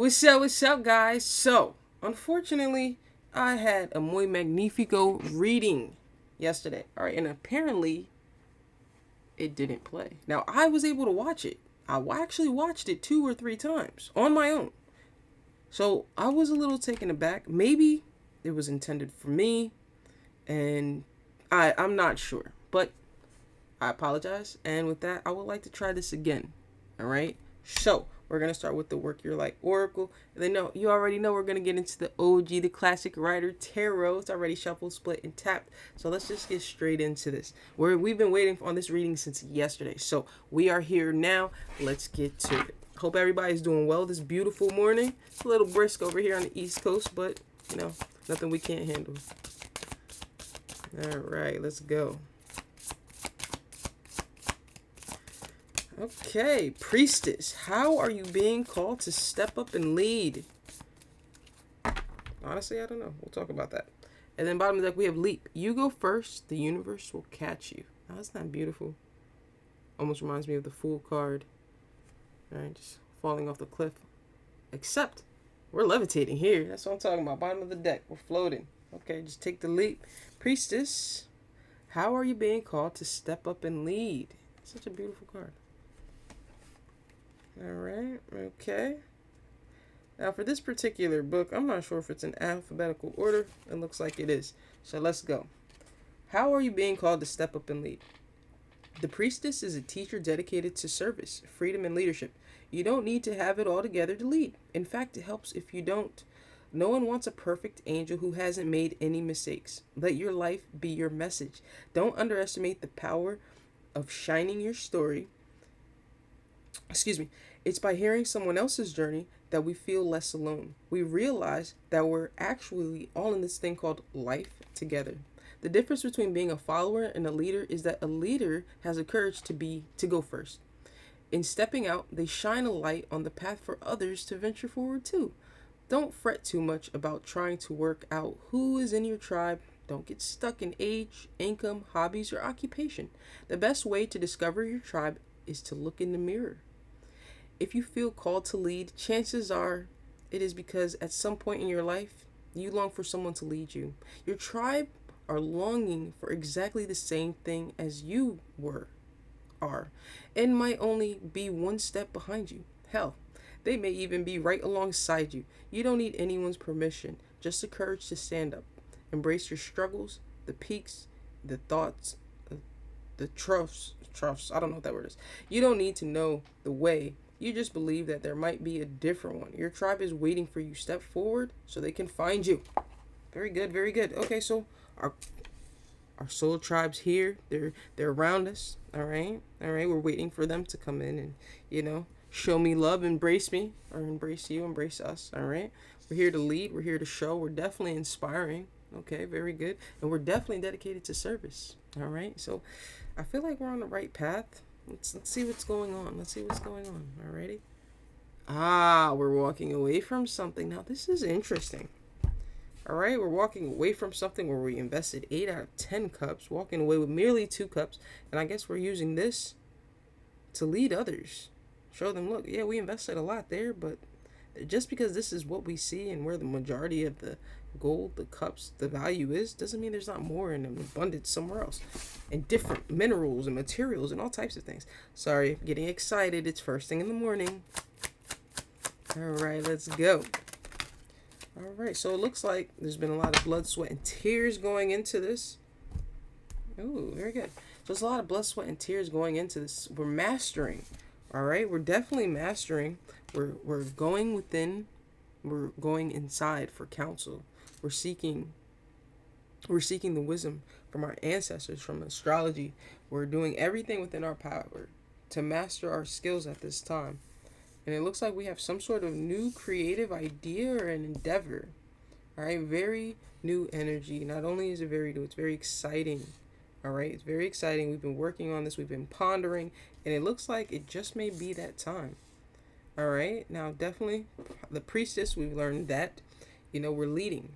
What's up, guys? So, unfortunately, I had a Muy Magnifico reading yesterday. All right, and apparently it didn't play. Now, I was able to watch it. I actually watched it 2 or 3 times on my own. So, I was a little taken aback. Maybe it was intended for me, and I'm not sure. But I apologize. And with that, I would like to try this again. All right. So we're gonna start with the Work Your Life Oracle. And then you already know we're gonna get into the OG, the classic Rider Tarot. It's already shuffled, split, and tapped. So let's just get straight into this. We've been waiting on this reading since yesterday. So we are here now. Let's get to it. Hope everybody's doing well this beautiful morning. It's a little brisk over here on the East Coast, but nothing we can't handle. All right, let's go. Okay, Priestess, how are you being called to step up and lead? Honestly, I don't know. We'll talk about that. And then bottom of the deck, we have Leap. You go first, the universe will catch you. Now, that's not beautiful. Almost reminds me of the Fool card. All right, just falling off the cliff. Except, we're levitating here. That's what I'm talking about. Bottom of the deck, we're floating. Okay, just take the leap. Priestess, how are you being called to step up and lead? Such a beautiful card. All right, okay. Now for this particular book, I'm not sure if it's in alphabetical order. It looks like it is. So let's go. How are you being called to step up and lead? The Priestess is a teacher dedicated to service, freedom, and leadership. You don't need to have it all together to lead. In fact, it helps if you don't. No one wants a perfect angel who hasn't made any mistakes. Let your life be your message. Don't underestimate the power of shining your story. It's by hearing someone else's journey that we feel less alone. We realize that we're actually all in this thing called life together. The difference between being a follower and a leader is that a leader has the courage to go first. In stepping out, they shine a light on the path for others to venture forward too. Don't fret too much about trying to work out who is in your tribe. Don't get stuck in age, income, hobbies, or occupation. The best way to discover your tribe is to look in the mirror. If you feel called to lead, chances are it is because at some point in your life, you long for someone to lead you. Your tribe are longing for exactly the same thing as you are, and might only be one step behind you. Hell, they may even be right alongside you. You don't need anyone's permission, just the courage to stand up. Embrace your struggles, the peaks, the thoughts, the troughs. I don't know what that word is. You don't need to know the way. You just believe that there might be a different one. Your tribe is waiting for you. Step forward so they can find you. Very good, very good. Okay, so our soul tribe's here. They're around us. All right. We're waiting for them to come in and show me love, embrace me, or embrace you, embrace us. All right. We're here to lead. We're here to show. We're definitely inspiring. Okay, very good. And we're definitely dedicated to service. All right. So I feel like we're on the right path. Let's see what's going on. Alrighty. We're walking away from something. Now this is interesting. Alright, we're walking away from something where we invested 8 out of 10 cups, walking away with merely 2 cups, and I guess we're using this to lead others. Show them, look, yeah, we invested a lot there, but just because this is what we see and where the majority of the gold, the cups, the value is, doesn't mean there's not more in abundance somewhere else, and different minerals and materials and all types of things. Sorry, getting excited. It's first thing in the morning. All right, let's go. All right, so it looks like there's been a lot of blood, sweat, and tears going into this. Oh, very good. So there's a lot of blood, sweat, and tears going into this. We're mastering. All right, we're definitely mastering. We're going within. We're going inside for counsel. We're seeking the wisdom from our ancestors, from astrology. We're doing everything within our power to master our skills at this time. And it looks like we have some sort of new creative idea or an endeavor. All right, very new energy. Not only is it very new, it's very exciting. All right, it's very exciting. We've been working on this, we've been pondering, and it looks like it just may be that time. All right, now definitely the Priestess, we've learned that, we're leading.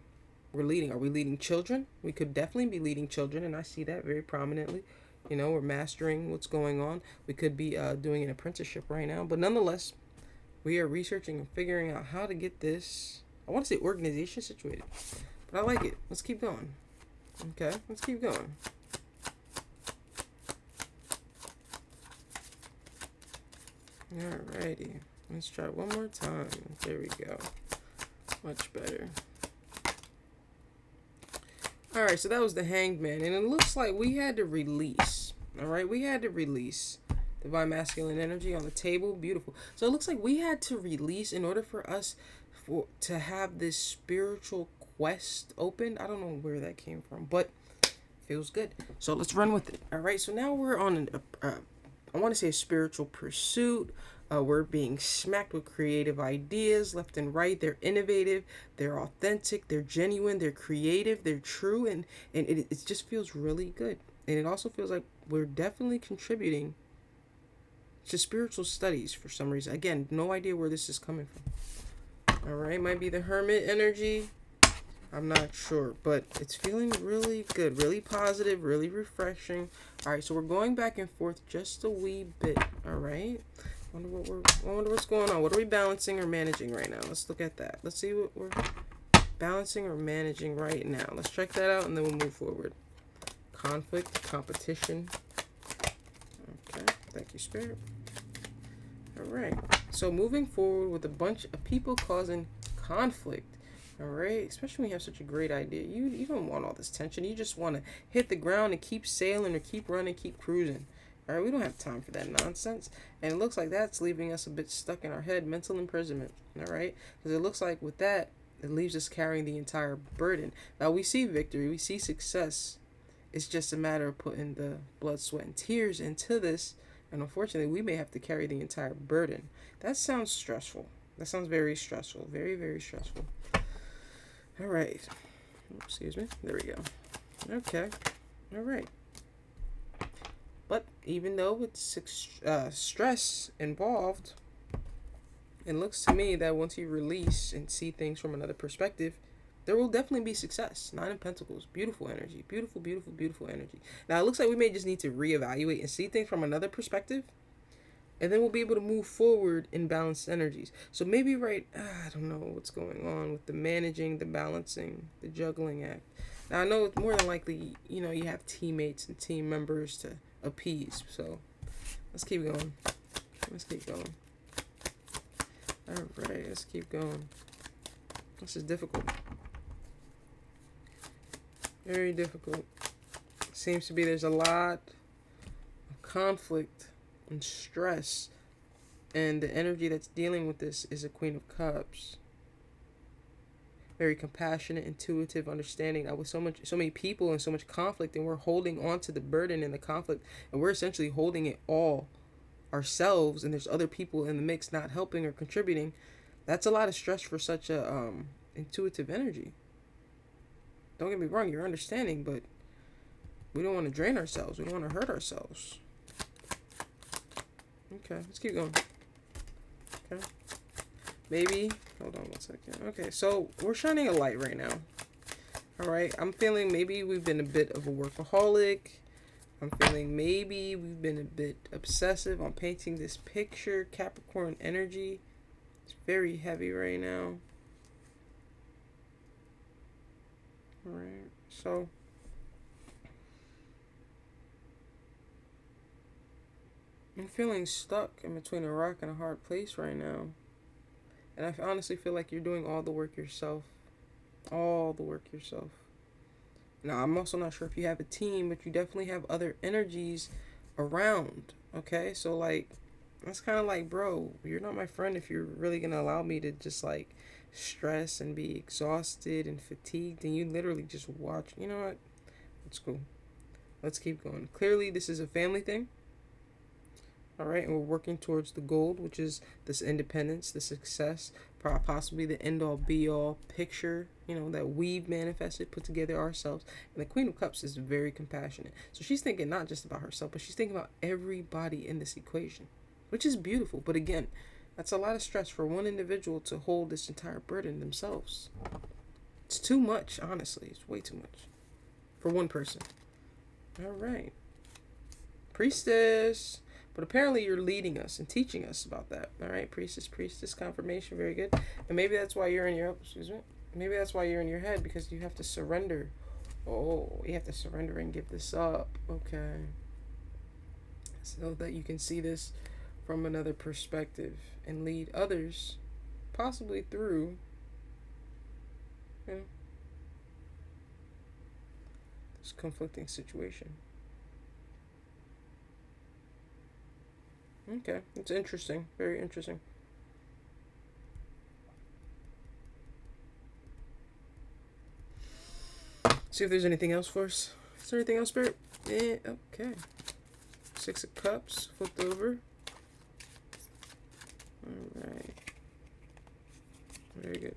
Are we leading children? We could definitely be leading children, and I see that very prominently. We're mastering what's going on. We could be doing an apprenticeship right now, but nonetheless, We are researching and figuring out how to get this, I want to say organization situated, but I like it. Let's keep going. Okay, let's keep going. Alrighty, let's try one more time. There we go. Much better. Alright, so that was the Hanged Man, and it looks like we had to release. Alright, we had to release divine masculine energy on the table. Beautiful. So it looks like we had to release in order for us to have this spiritual quest open. I don't know where that came from, but feels good. So let's run with it. All right. So now we're on I want to say a spiritual pursuit. We're being smacked with creative ideas left and right. They're innovative. They're authentic. They're genuine. They're creative. They're true. And it just feels really good. And it also feels like we're definitely contributing to spiritual studies for some reason. Again, no idea where this is coming from. All right. Might be the Hermit energy. I'm not sure, but it's feeling really good, really positive, really refreshing. All right, so we're going back and forth just a wee bit. All right, wonder what's going on. What are we balancing or managing right now? Let's look at that. Let's see what we're balancing or managing right now. Let's check that out, and then we'll move forward. Conflict, competition. Okay, thank you, Spirit. All right, so moving forward with a bunch of people causing conflict. All right, especially when you have such a great idea. You don't want all this tension. You just want to hit the ground and keep sailing or keep running, keep cruising. All right, we don't have time for that nonsense. And it looks like that's leaving us a bit stuck in our head, mental imprisonment. All right, because it looks like with that, it leaves us carrying the entire burden. Now we see victory, we see success. It's just a matter of putting the blood, sweat, and tears into this. And unfortunately, we may have to carry the entire burden. That sounds stressful. That sounds very stressful. Very, very stressful. All right. Excuse me. There we go. Okay. All right. But even though it's stress involved, it looks to me that once you release and see things from another perspective, there will definitely be success. Nine of Pentacles. Beautiful energy. Beautiful, beautiful, beautiful energy. Now, it looks like we may just need to reevaluate and see things from another perspective. And then we'll be able to move forward in balanced energies. So maybe I don't know what's going on with the managing, the balancing, the juggling act. Now I know it's more than likely, you have teammates and team members to appease. So let's keep going. Let's keep going. All right, let's keep going. This is difficult. Very difficult. Seems to be there's a lot of conflict and stress, and the energy that's dealing with this is a Queen of Cups. Very compassionate, intuitive, understanding. Now with so many people and so much conflict, and we're holding on to the burden and the conflict, and we're essentially holding it all ourselves, and there's other people in the mix not helping or contributing. That's a lot of stress for such a intuitive energy. Don't get me wrong, you're understanding, but we don't want to drain ourselves. We don't want to hurt ourselves. Okay, let's keep going. Okay. Maybe, hold on 1 second. Okay, so we're shining a light right now. All right, I'm feeling maybe we've been a bit of a workaholic. I'm feeling maybe we've been a bit obsessive on painting this picture. Capricorn energy. It's very heavy right now. All right, so I'm feeling stuck in between a rock and a hard place right now. And I honestly feel like you're doing all the work yourself. All the work yourself. Now, I'm also not sure if you have a team, but you definitely have other energies around. Okay? So, that's kind of like, bro, you're not my friend if you're really going to allow me to just, stress and be exhausted and fatigued. And you literally just watch. You know what? It's cool. Let's keep going. Clearly, this is a family thing. All right, and we're working towards the goal, which is this independence, the success, possibly the end-all, be-all picture, that we've manifested, put together ourselves. And the Queen of Cups is very compassionate. So she's thinking not just about herself, but she's thinking about everybody in this equation, which is beautiful. But again, that's a lot of stress for one individual to hold this entire burden themselves. It's too much, honestly. It's way too much for one person. All right. Priestess. But apparently you're leading us and teaching us about that. All right, priestess, confirmation, very good. And maybe that's why you're in your, excuse me, maybe that's why you're in your head, because you have to surrender. Oh, you have to surrender and give this up. Okay. So that you can see this from another perspective and lead others possibly through, you know, this conflicting situation. Okay, it's interesting. Very interesting. See if there's anything else for us. Is there anything else, Spirit? Yeah, okay. Six of Cups, flipped over. Alright. Very good.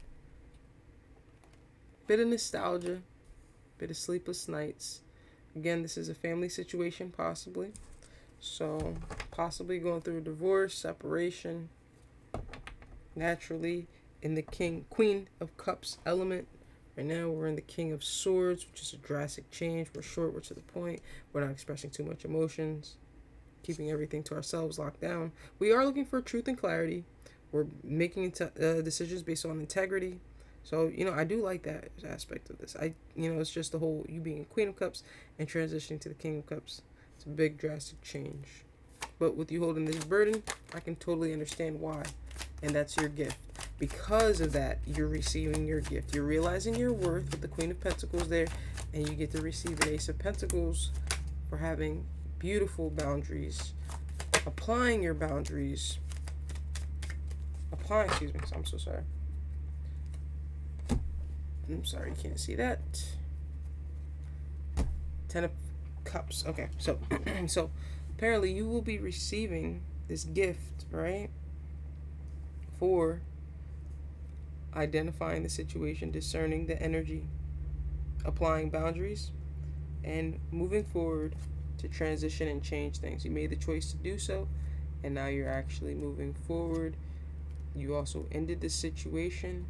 Bit of nostalgia. Bit of sleepless nights. Again, this is a family situation, possibly. So, possibly going through a divorce, separation. Naturally, in the Queen of Cups element. Right now, we're in the King of Swords, which is a drastic change. We're short, we're to the point. We're not expressing too much emotions. Keeping everything to ourselves, locked down. We are looking for truth and clarity. We're making decisions based on integrity. So, I do like that aspect of this. It's just the whole you being a Queen of Cups and transitioning to the King of Cups. It's a big drastic change. But with you holding this burden, I can totally understand why. And that's your gift. Because of that, you're receiving your gift. You're realizing your worth with the Queen of Pentacles there, and you get to receive an Ace of Pentacles for having beautiful boundaries, applying your boundaries, excuse me, I'm so sorry. I'm sorry, you can't see that. Ten of Cups. Okay, so so apparently you will be receiving this gift, right? For identifying the situation, discerning the energy, applying boundaries, and moving forward to transition and change things. You made the choice to do so, and now you're actually moving forward. You also ended the situation,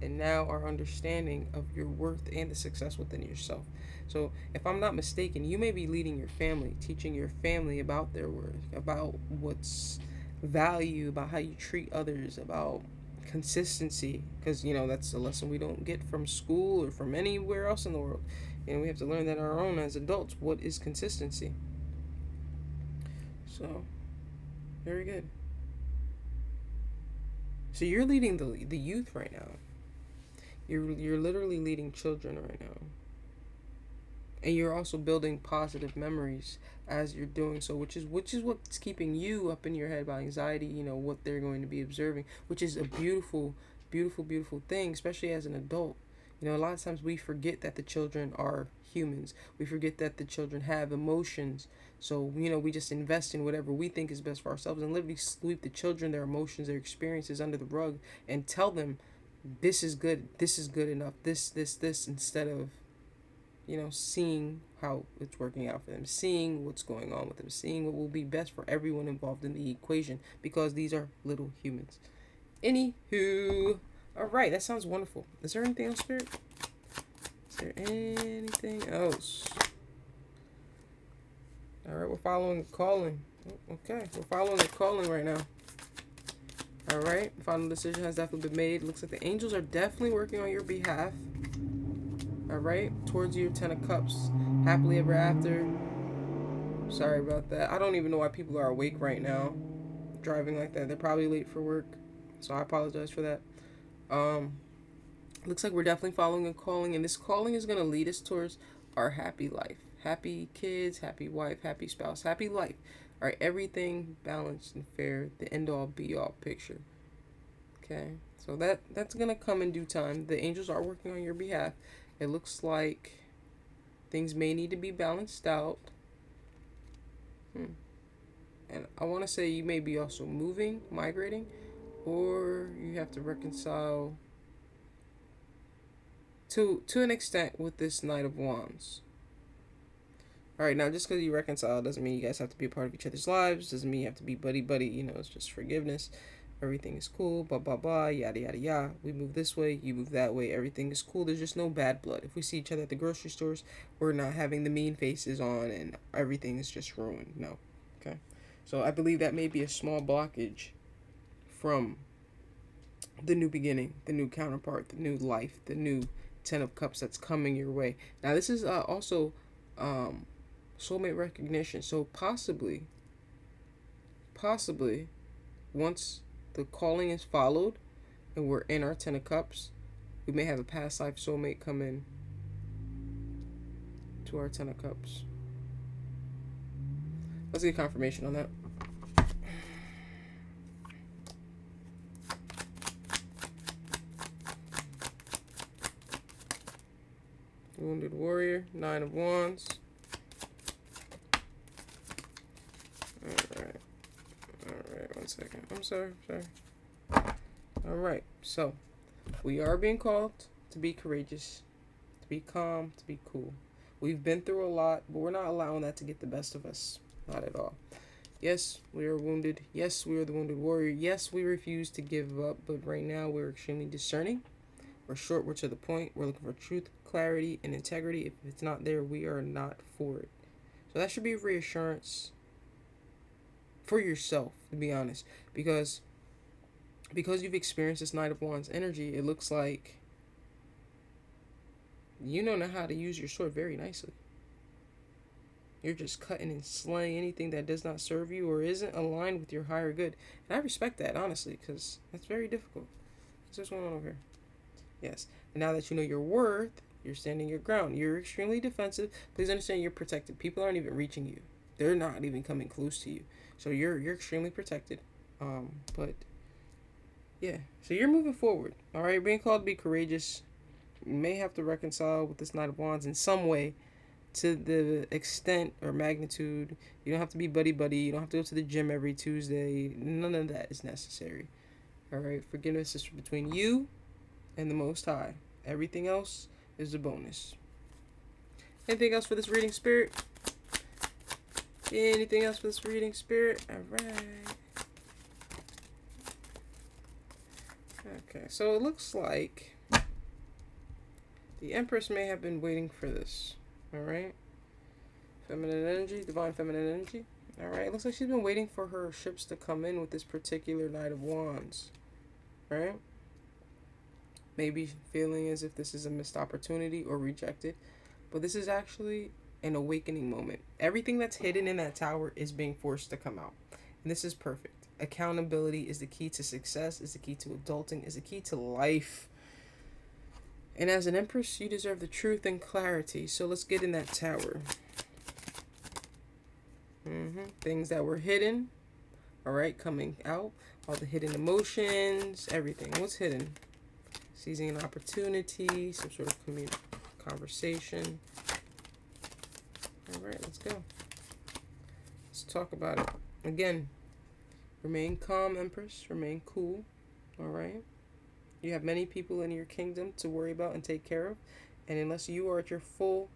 and now are understanding of your worth and the success within yourself. So, if I'm not mistaken, you may be leading your family, teaching your family about their worth, about what's value, about how you treat others, about consistency, because that's a lesson we don't get from school or from anywhere else in the world. We have to learn that on our own as adults. What is consistency? So, very good. So you're leading the youth right now. You're literally leading children right now. And you're also building positive memories as you're doing so, which is what's keeping you up in your head about anxiety, what they're going to be observing, which is a beautiful, beautiful, beautiful thing, especially as an adult. A lot of times we forget that the children are humans. We forget that the children have emotions. So, we just invest in whatever we think is best for ourselves and literally sweep the children, their emotions, their experiences under the rug and tell them this is good enough, this, instead of seeing how it's working out for them, seeing what's going on with them, seeing what will be best for everyone involved in the equation, because these are little humans. Anywho, all right, that sounds wonderful. Is there anything else, Spirit? Is there anything else? All right, we're following the calling. Okay, we're following the calling right now. All right, final decision has definitely been made. Looks like the angels are definitely working on your behalf. All right, towards your Ten of Cups, happily ever after. Sorry about that. I don't even know why people are awake right now, driving like that. They're probably late for work, so I apologize for that. Looks like we're definitely following a calling, and this calling is going to lead us towards our happy life, happy kids, happy wife, happy spouse, happy life. All right, everything balanced and fair, the end all be all picture. Okay, so that's gonna come in due time. The angels are working on your behalf. It looks like things may need to be balanced out. And I want to say you may be also moving, migrating, or you have to reconcile to an extent with this Knight of Wands. All right, now just because you reconcile doesn't mean you guys have to be a part of each other's lives. Doesn't mean you have to be buddy. It's just forgiveness. Everything is cool, blah, blah, blah, yada, yada, yada. We move this way, you move that way. Everything is cool. There's just no bad blood. If we see each other at the grocery stores, we're not having the mean faces on and everything is just ruined. No. Okay. So I believe that may be a small blockage from the new beginning, the new counterpart, the new life, the new Ten of Cups that's coming your way. Now, this is also soulmate recognition. So possibly, once the calling is followed and we're in our Ten of Cups, we may have a past life soulmate come in to our Ten of Cups. Let's get confirmation on that. Wounded Warrior, Nine of Wands. Alright, 1 second. I'm sorry. Alright, so we are being called to be courageous, to be calm, to be cool. We've been through a lot, but we're not allowing that to get the best of us. Not at all. Yes, we are wounded. Yes, we are the wounded warrior. Yes, we refuse to give up, but right now we're extremely discerning. We're short, we're to the point. We're looking for truth, clarity, and integrity. If it's not there, we are not for it. So that should be a reassurance for yourself, to be honest. Because you've experienced this Knight of Wands energy, it looks like you know how to use your sword very nicely. You're just cutting and slaying anything that does not serve you or isn't aligned with your higher good. And I respect that, honestly, because that's very difficult. What's this going on over here? Yes. And now that you know your worth, you're standing your ground. You're extremely defensive. Please understand you're protected. People aren't even reaching you. They're not even coming close to you. So you're extremely protected. But yeah. So you're moving forward. All right. You're being called to be courageous. You may have to reconcile with this Knight of Wands in some way, to the extent or magnitude. You don't have to be buddy. You don't have to go to the gym every Tuesday. None of that is necessary. All right. Forgiveness is between you and the Most High. Everything else is a bonus. Anything else for this reading, Spirit? Anything else for this reading, Spirit? All right. Okay, so it looks like the Empress may have been waiting for this. All right. Feminine energy, divine feminine energy. All right. It looks like she's been waiting for her ships to come in with this particular Knight of Wands. Right? Maybe feeling as if this is a missed opportunity or rejected. But this is actually an awakening moment. Everything that's hidden in that tower is being forced to come out. And this is perfect. Accountability is the key to success, is the key to adulting, is the key to life. And as an Empress, you deserve the truth and clarity. So let's get in that tower. Things that were hidden. All right, coming out. All the hidden emotions, everything. What's hidden? Seizing an opportunity, some sort of conversation. All right, let's go. Let's talk about it. Again, remain calm, Empress. Remain cool. All right. You have many people in your kingdom to worry about and take care of. And unless you are at your full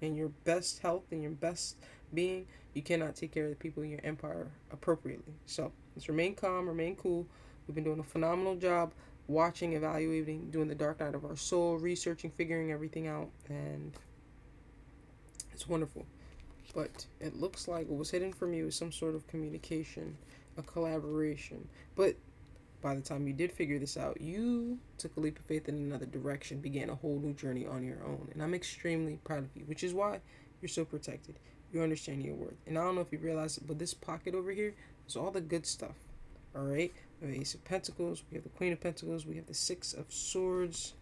and your best health and your best being, you cannot take care of the people in your empire appropriately. So let's remain calm, remain cool. We've been doing a phenomenal job watching, evaluating, doing the dark night of our soul, researching, figuring everything out. And it's wonderful. But it looks like what was hidden from you is some sort of communication, a collaboration. But by the time you did figure this out, you took a leap of faith in another direction, began a whole new journey on your own. And I'm extremely proud of you, which is why you're so protected. You understand your worth. And I don't know if you realize it, but this pocket over here is all the good stuff. All right? We have the Ace of Pentacles. We have the Queen of Pentacles. We have the Six of Swords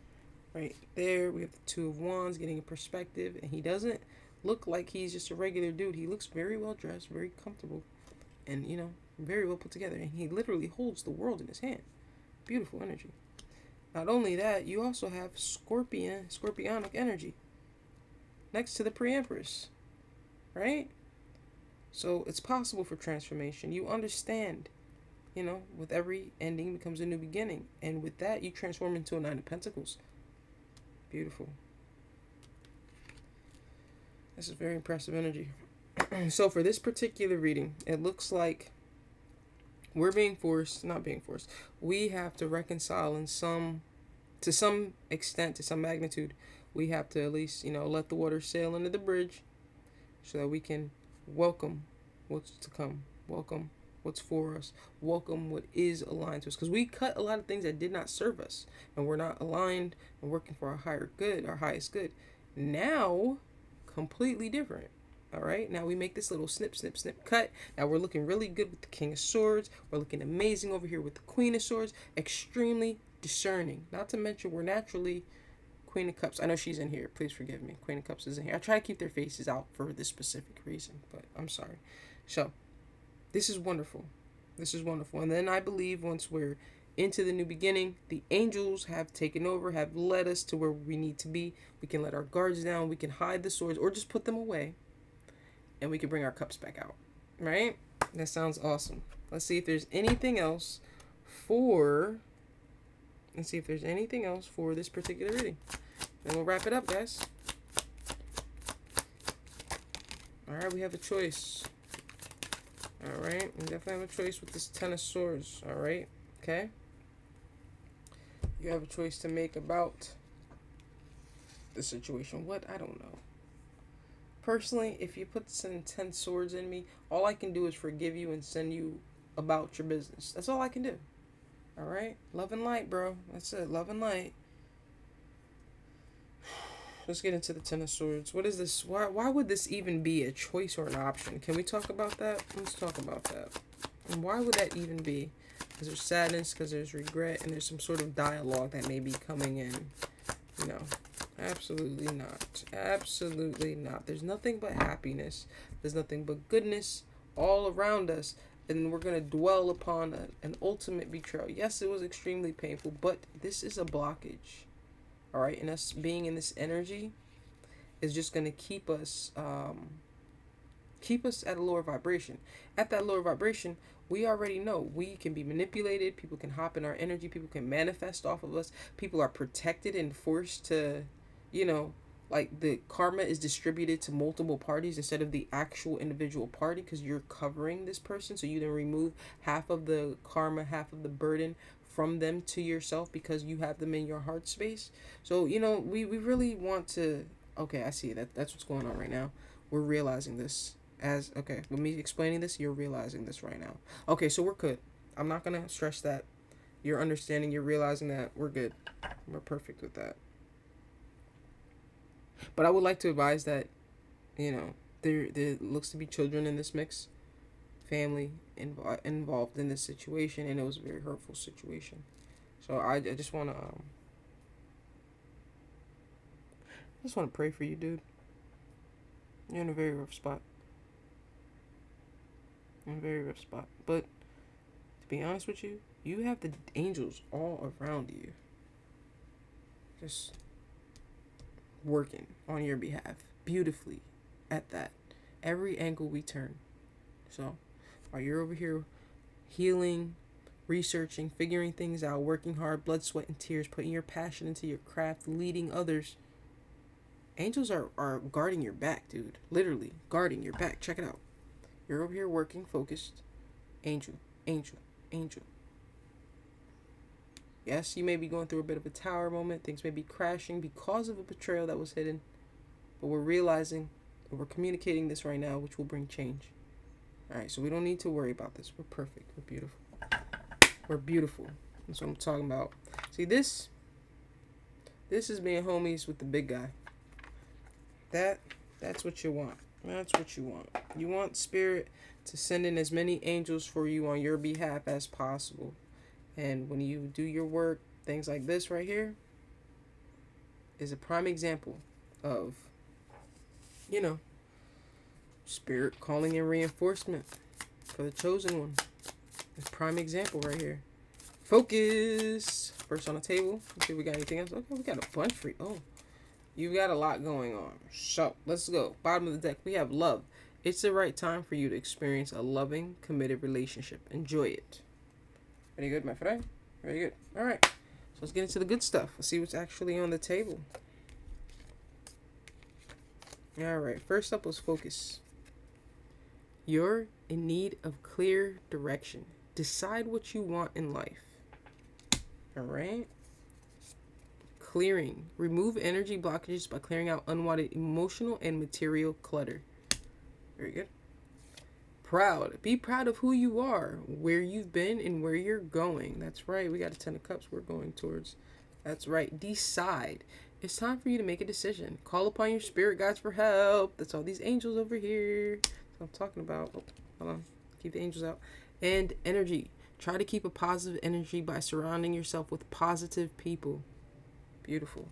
right there. We have the Two of Wands, getting a perspective. And he doesn't look like he's just a regular dude. He looks very well dressed, very comfortable, and, very well put together. And he literally holds the world in his hand. Beautiful energy. Not only that, you also have scorpionic energy next to the pre-empress, right? So it's possible for transformation. You understand, with every ending becomes a new beginning. And with that, you transform into a Nine of Pentacles. Beautiful. This is very impressive energy. So for this particular reading, it looks like we're not being forced. We have to reconcile to some extent, to some magnitude. We have to at least, let the water sail into the bridge so that we can welcome what's to come. Welcome what's for us. Welcome what is aligned to us. Because we cut a lot of things that did not serve us. And we're not aligned and working for our higher good, our highest good. Now, completely different. All right, now we make this little snip, snip, snip cut. Now we're looking really good with the King of Swords. We're looking amazing over here with the Queen of Swords. Extremely discerning. Not to mention, we're naturally Queen of Cups. I know she's in here. Please forgive me. Queen of Cups is in here. I try to keep their faces out for this specific reason, but I'm sorry. So, this is wonderful. This is wonderful. And then I believe once we're into the new beginning, the angels have taken over, have led us to where we need to be. We can let our guards down. We can hide the swords or just put them away. And we can bring our cups back out. Right? That sounds awesome. Let's see if there's anything else for... Let's see if there's anything else for this particular reading. Then we'll wrap it up, guys. Alright, we have a choice. Alright, we definitely have a choice with this Ten of Swords. Alright, okay? You have a choice to make about the situation. What? I don't know. Personally, if you put some 10 swords in me, all I can do is forgive you and send you about your business. That's all I can do. Alright? Love and light, bro. That's it. Love and light. Let's get into the Ten of Swords. What is this? Why would this even be a choice or an option? Can we talk about that? Let's talk about that. And why would that even be? Because there's sadness, because there's regret, and there's some sort of dialogue that may be coming in. No. Absolutely not. Absolutely not. There's nothing but happiness. There's nothing but goodness all around us. And we're going to dwell upon an ultimate betrayal. Yes, it was extremely painful, but this is a blockage. All right, and us being in this energy is just going to keep us at a lower vibration. At that lower vibration, we already know we can be manipulated. People can hop in our energy. People can manifest off of us. People are protected and forced to, like the karma is distributed to multiple parties instead of the actual individual party because you're covering this person. So you then remove half of the karma, half of the burden from them to yourself because you have them in your heart space. So, we really want to... Okay, I see that's what's going on right now. We're realizing this with me explaining this, you're realizing this right now. Okay, so we're good. I'm not going to stress that. You're understanding, you're realizing that we're good. We're perfect with that. But I would like to advise that, there looks to be children in this mix. Family involved in this situation, and it was a very hurtful situation. So I just want to pray for you, dude. You're in a very rough spot. But to be honest with you, you have the angels all around you, just working on your behalf beautifully at that every angle we turn. So while you're over here healing, researching, figuring things out, working hard, blood, sweat, and tears, putting your passion into your craft, leading others, angels are guarding your back, dude. Literally guarding your back. Check it out. You're over here working, focused. Angel, angel, angel. Yes, you may be going through a bit of a tower moment. Things may be crashing because of a betrayal that was hidden. But we're realizing, and we're communicating this right now, which will bring change. Alright, so we don't need to worry about this. We're perfect. We're beautiful. We're beautiful. That's what I'm talking about. See, this is being homies with the big guy. That's what you want. That's what you want. You want Spirit to send in as many angels for you on your behalf as possible. And when you do your work, things like this right here is a prime example of, Spirit calling in reinforcement for the chosen one. It's a prime example right here. Focus. First on the table. Let's see if we got anything else. Okay, we got a bunch for you. Oh, you got a lot going on. So, let's go. Bottom of the deck, we have love. It's the right time for you to experience a loving, committed relationship. Enjoy it. Very good, my friend. Very good. All right. So let's get into the good stuff. Let's see what's actually on the table. All right. First up was focus. You're in need of clear direction. Decide what you want in life. All right. Clearing. Remove energy blockages by clearing out unwanted emotional and material clutter. Very good. proud. Be proud of who you are, where you've been, and where you're going. That's right. We got a 10 of cups we're going towards. That's right. Decide. It's time for you to make a decision. Call upon your spirit guides for help. That's all these angels over here. That's what I'm talking about. Oh, hold on. Keep the angels out. And energy. Try to keep a positive energy by surrounding yourself with positive people. Beautiful.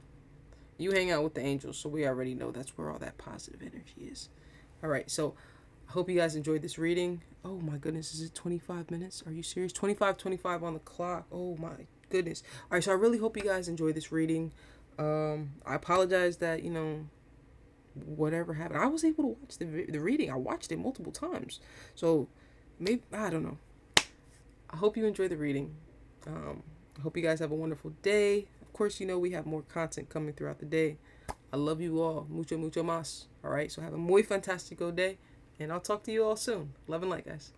You hang out with the angels, so we already know that's where all that positive energy is. All right, so I hope you guys enjoyed this reading. Oh my goodness, is it 25 minutes? Are you serious? 25 on the clock. Oh my goodness. All right, so I really hope you guys enjoyed this reading. I apologize that, whatever happened. I was able to watch the reading. I watched it multiple times. So maybe, I don't know. I hope you enjoy the reading. I hope you guys have a wonderful day. Of course, we have more content coming throughout the day. I love you all. Mucho, mucho mas. All right, so have a muy fantastico day. And I'll talk to you all soon. Love and light, guys.